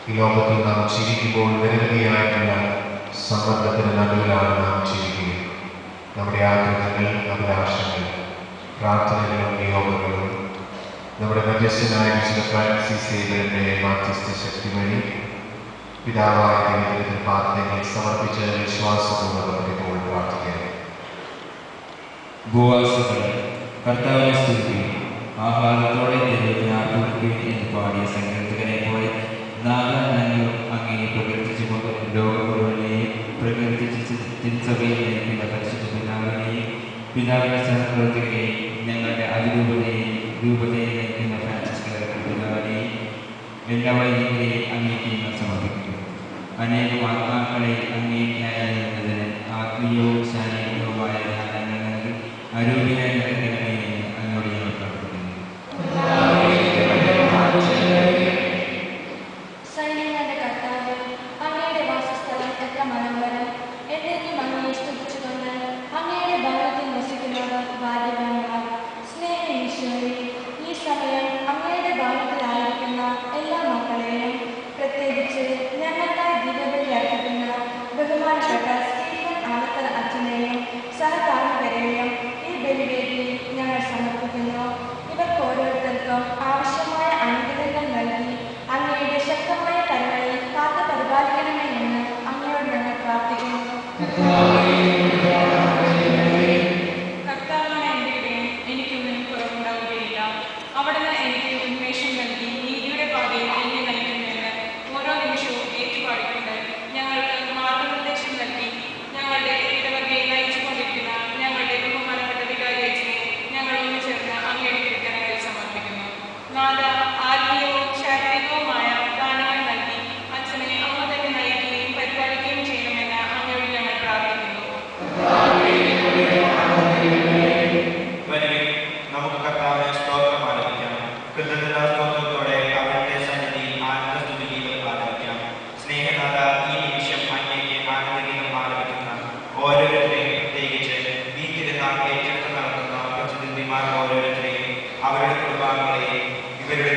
ഈ ലോകത്തിൽ നാം ജീവിക്കുമ്പോൾ നിരവധിയായിട്ടുള്ള സമ്മർദ്ദത്തിന് നടുവിലാണ് നാം ജീവിക്കുക. നമ്മുടെ ആഗ്രഹങ്ങൾ, അഭിലാഷങ്ങൾ, പ്രാർത്ഥനകളും നിയോഗങ്ങളും നമ്മുടെ മധ്യസ്ഥനായ വിശുദ്ധ ഫ്രാൻസിസ് സേവ്യറിന്റെ മാധ്യസ്ഥ ശക്തി വഴി പിതാവായ ദൈവത്തിന്റെ പാദങ്ങളിൽ സമർപ്പിച്ച വിശ്വാസപൂർവ്വം ഇപ്പോൾ പ്രാർത്ഥിക്കാം. ഭൂവാസികളെ കർത്താവിനെ സ്തുതിക്കുകയും ആഹ്ലാദത്തോടെ ദൈവത്തിന് ആർപ്പിക്കുകയും എന്ന് പാടിയ സങ്കീർത്തകനെ പോലെ നാഗങ്ങളും അങ്ങയെ പ്രകീർത്തിച്ചുകൊണ്ട് ലോകം മുഴുവനെയും പ്രകീർത്തിച്ച് തിരുസഭയിൽ നയിക്കുന്ന പരിശുദ്ധ പിതാവിനെയും പിതാവിന്റെ സഹപ്രവർത്തകരെയും ഞങ്ങളുടെ അതിരൂപതയെയും രൂപതയെ നയിക്കുന്ന ഫ്രാൻസിസ് പിതാവിനെയും എല്ലാ വൈദികരെയും അങ്ങേക്ക് ഞങ്ങൾ സമർപ്പിക്കുന്നു. അനേകം ആത്മാക്കളെ അങ്ങേക്കായി എന്നതിന് ആത്മീയവും ശാരീരികവുമായ ധ്യാനങ്ങൾ നൽകി ആരോഗ്യമായി നടക്കണമെന്ന് അങ്ങോട്ട് ഞങ്ങൾ പ്രാർത്ഥിക്കുന്നു. സൈന്യങ്ങളുടെ കർത്താവ്, അങ്ങയുടെ വാസസ്ഥലം എത്ര മനോഹരം! എന്നേക്കും അങ്ങയെ സ്തുതിച്ചുകൊണ്ട് അങ്ങയുടെ ഭവനത്തിൽ വസിക്കുന്നവർ ഭാഗ്യവാന്മാർ. സ്നേഹീശ്വരി, ഈ സമയം അങ്ങയുടെ ഭവനത്തിലായിരിക്കുന്ന എല്ലാ മക്കളെയും, പ്രത്യേകിച്ച് ഞങ്ങൾക്കായി ദിവ്യബലി അർപ്പിക്കുന്ന ബഹുമാനപ്പെട്ട സ്റ്റീഫൻ ആലത്തറ അച്ഛനെയും സഹകാർമികരെയും ഈ ബലിവേദിയിൽ ഞങ്ങൾ സമർപ്പിക്കുന്നു. ഇവർക്ക് ഓരോരുത്തർക്കും ആവശ്യമായ അനുഗ്രഹങ്ങൾ നൽകി അങ്ങയുടെ ശക്തമായ കരങ്ങളിൽ കാത്തു പരിപാലിക്കണമേ എന്ന് അങ്ങയോട് ഞങ്ങൾ പ്രാർത്ഥിക്കുന്നു. കർത്താവായ എൻ്റെ ദൈവമേ, എനിക്കൊന്നിനും കുറവുണ്ടാവുകയില്ല. അവിടുന്ന് എനിക്ക് ഉന്മേഷം നൽകി നീതിയുടെ പാതയിൽ എന്നെ നയിക്കുന്നുവെന്ന് ഓരോ നിമിഷവും ഏറ്റുപാടിക്കൊണ്ട് ഞങ്ങൾക്ക് മാർഗനിർദ്ദേശം നൽകി ഞങ്ങളുടെ ഇടവകയെ നയിച്ചുകൊണ്ടിരിക്കുന്ന ഞങ്ങളുടെ ബഹുമാനപ്പെട്ട വികാരിയച്ഛനെ ഞങ്ങൾ ഒന്നു ചേർന്ന് അങ്ങയുടെ തിരുക്കരങ്ങളിൽ സമർപ്പിക്കുന്നു. നാഥ, ആത്മീയവും ശാരീരികവുമായ ദാനങ്ങൾ നൽകി അച്ഛനെ അമ്മ തന്നെ നയിക്കുകയും പരിപാലിക്കുകയും ചെയ്യണമെന്ന് അങ്ങയോട് ഞങ്ങൾ പ്രാർത്ഥിക്കുന്നു. നമുക്ക് കർത്താവിനെ സ്തോത്രം ആലപിക്കാം. കൃതജ്ഞതാ സ്തോത്രത്തോടെ അവിടുത്തെ സന്നിധിയിൽ ആനന്ദസ്തുതിഗീതം ആലപിക്കാം. സ്നേഹനാഥ, ഈ നിമിഷം അങ്ങേക്ക് ആനന്ദഗീതം ആലപിക്കുന്ന ഓരോരുത്തരെയും, പ്രത്യേകിച്ച് ഈ തിരുനാൾ ഏറ്റെടുത്ത് നടത്തുന്ന കൊച്ചുതിന്തിമാർ ഓരോരുത്തരെയും അവരുടെ കുടുംബാംഗങ്ങളെയും ഇവരുടെ